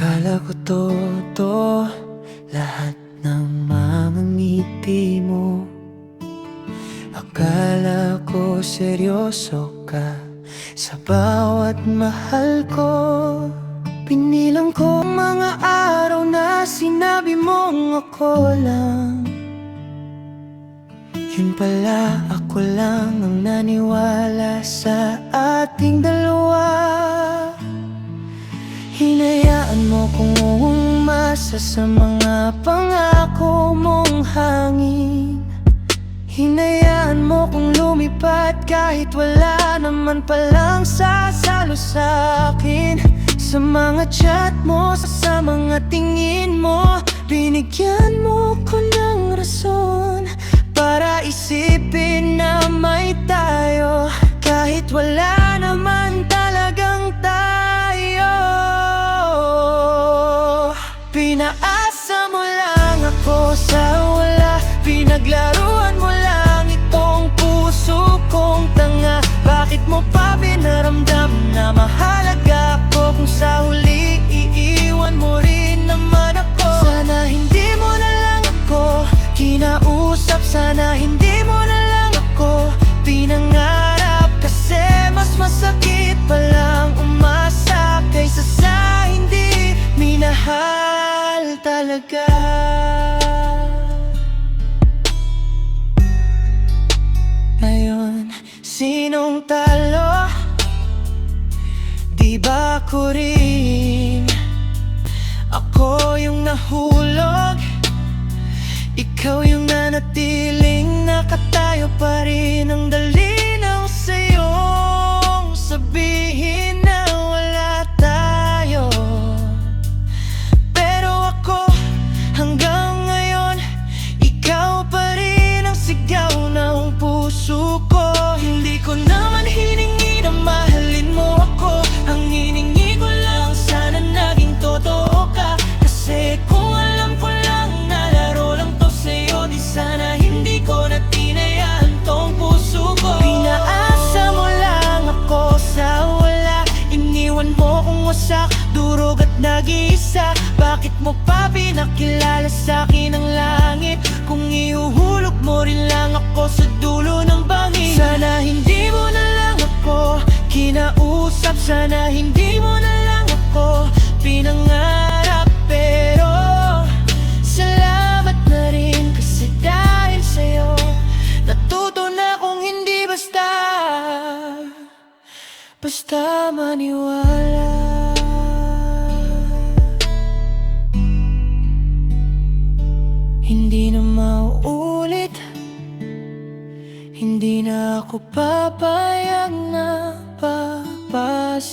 Akala ko totoo lahat ng mga ngiti mo. Akala ko seryoso ka sa bawat mahal ko. Pinilang ko mga araw na sinabi mong ako lang. Yun pala, ako lang ang naniwala sa ating dalawa. Hinayaan mo kong umasa sa mga pangako mong hangin. Hinayaan mo kong lumipad kahit wala naman palang sasalo sa akin. Sa mga chat mo, sa mga tingin mo, binigyan mo ko ng rason para isipin na may tayo, kahit wala naman talagang tayo. Pinaasa mo lang ako sa wala, pinaglaruan mo lang itong puso kong tanga. Bakit mo pa pinaramdam na mahalaga ako kung sa huli iiwan mo rin naman ako? Sana hindi mo na lang ako kinausap, sana hindi mo na lang ako pinangarap. Kasi mas masakit palang umasa kaysa sa hindi minahal talaga. Ngayon, sinong talo? Di ba ako rin? Ako yung nahulog, ikaw yung nanatiling nakatayo pa rin. Ang dali lang sa'yong sabihin na wala tayo, pero ako hanggang ngayon, ikaw pa rin ang sigaw ng puso ko. Hindi ko naman hiningi na mahalin mo ako, ang hiningi ko lang sana naging totoo ka. Kasi kung alam ko lang na laro lang to sa'yo, di sana hindi ko na tinayaan tong puso ko. Pinaasa mo lang ako sa wala, iniwan mo kong wasak, durog at nag-iisa. Bakit mo pa pinakilala sa'kin ang langit kung ihuhulog mo rin lang ako sa dulo ng bangin? Sana hindi mo na lang ako kinausap, sana hindi mo na lang ako pinangarap. Pero salamat na rin, kasi dahil sa'yo natuto na kung hindi basta maniwala. Hindi na mauulit, hindi na ako papayag na papasahin.